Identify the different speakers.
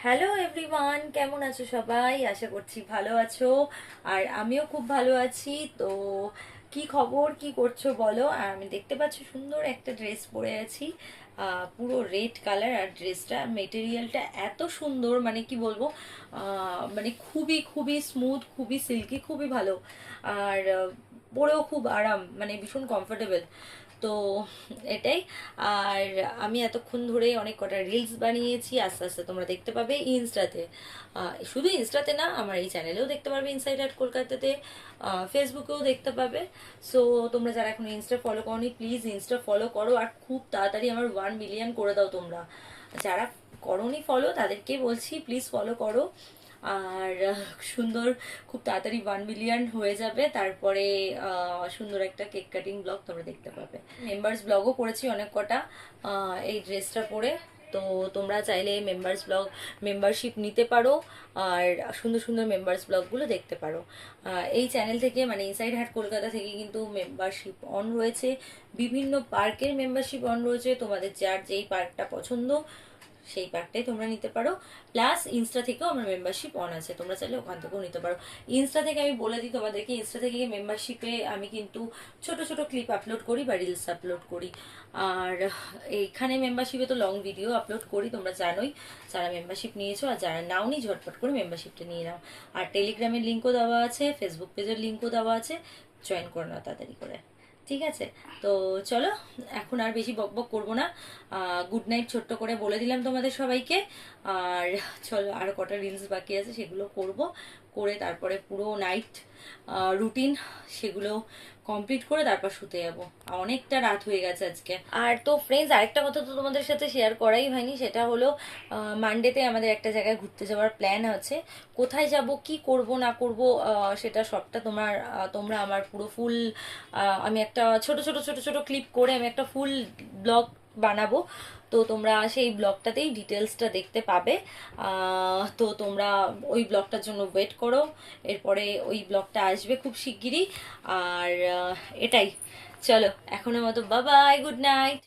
Speaker 1: Hello everyone, কেমন আছো সবাই? আশা করছি ভালো আছো। আর আমিও খুব ভালো আছি। তো কি খবর, কি করছো বলো? আর আমি দেখতে পাচ্ছি সুন্দর একটা ড্রেস পরে আছি, পুরো রেড কালার। আর ড্রেসটা মেটেরিয়ালটা এত সুন্দর, মানে কি বলবো, মানে খুবই খুবই স্মুথ, খুবই সিল্কি, খুবই ভালো। আর পরেও খুব আরাম, মানে ভীষণ কমফোর্টেবল। তো এটাই। আর আমি এতক্ষণ ধরে অনেক কটা রিলস বানিয়েছি, আস্তে আস্তে তোমরা দেখতে পাবে ইনস্টাতে। শুধু ইনস্টাতে না, আমার এই চ্যানেলেও দেখতে পারবে, ইনসাইড আউট কলকাতাতে। ফেসবুকেও দেখতে পাবে। সো তোমরা যারা এখন ইনস্টা ফলো করোনি, প্লিজ ইনস্টা ফলো করো, আর খুব তাড়াতাড়ি আমার 1 মিলিয়ন করে দাও তোমরা। যারা করোনি ফলো, তাদেরকে বলছি প্লিজ ফলো করো। আর সুন্দর, খুব তাড়াতাড়ি 1 মিলিয়ন হয়ে যাবে, তারপরে সুন্দর একটা কেক কাটিং ব্লগ তোমরা দেখতে পাবে। মেম্বার্স ব্লগও করেছি অনেক কটা এই ড্রেসটা পরে। তো তোমরা চাইলে মেম্বারশিপ নিতে পারো, আর সুন্দর সুন্দর মেম্বার্স ব্লগগুলো দেখতে পারো। এই চ্যানেল থেকে, মানে ইনসাইড হাট কলকাতা থেকে কিন্তু মেম্বারশিপ অন রয়েছে, বিভিন্ন পার্কের মেম্বারশিপ অন রয়েছে। তোমাদের যার যেই পার্কটা পছন্দ সেই প্যাকটাই তোমরা নিতে পারো। প্লাস ইনস্টা থেকেও আমার মেম্বারশিপ অন আছে, তোমরা চাইলে ওখান থেকেও নিতে পারো। ইনস্টা থেকে আমি বলে দিই তোমাদেরকে, ইনস্টা থেকে মেম্বারশিপে আমি কিন্তু ছোট ছোট ক্লিপ আপলোড করি বা রিলস আপলোড করি। আর এইখানে মেম্বারশিপে তো লং ভিডিও আপলোড করি, তোমরা জানোই। যারা মেম্বারশিপ নিয়েছো আর যারা নাওনি, ঝটপট করে মেম্বারশিপটা নিয়ে নাও। আর টেলিগ্রামের লিঙ্কও দেওয়া আছে, ফেসবুক পেজের লিঙ্কও দেওয়া আছে, জয়েন করে নাও তাড়াতাড়ি করে। ঠিক আছে? তো চলো, এখন আর বেশি বকবক করবো না। গুড নাইট ছোট্ট করে বলে দিলাম তোমাদের সবাইকে। আর চলো, আর কটা রিলস বাকি আছে, সেগুলো করব, করে তারপরে পুরো নাইট রুটিন সেগুলো কমপ্লিট করে তারপর শুতে যাবো। অনেকটা রাত হয়ে গেছে আজকে। আর তো ফ্রেন্ডস, আরেকটা কথা তো তোমাদের সাথে শেয়ার করাই হয়নি, সেটা হলো মানডেতে আমাদের একটা জায়গায় ঘুরতে যাওয়ার প্ল্যান আছে। কোথায় যাব, কি করব না করব, সেটা সবটা তোমরা আমার পুরো ফুল, আমি একটা ছোট ছোট ছোট ছোট ক্লিপ করে আমি একটা ফুল ব্লগ বানাবো। তো তোমরা সেই ব্লগটাতেই ডিটেলসটা দেখতে পাবে। তো তোমরা ওই ব্লগটার জন্য ওয়েট করো। এরপরে ওই ব্লগটা আসবে খুব শিগগিরই। আর এটাই। চলো, এখনের মতো বাই বাই, গুড নাইট।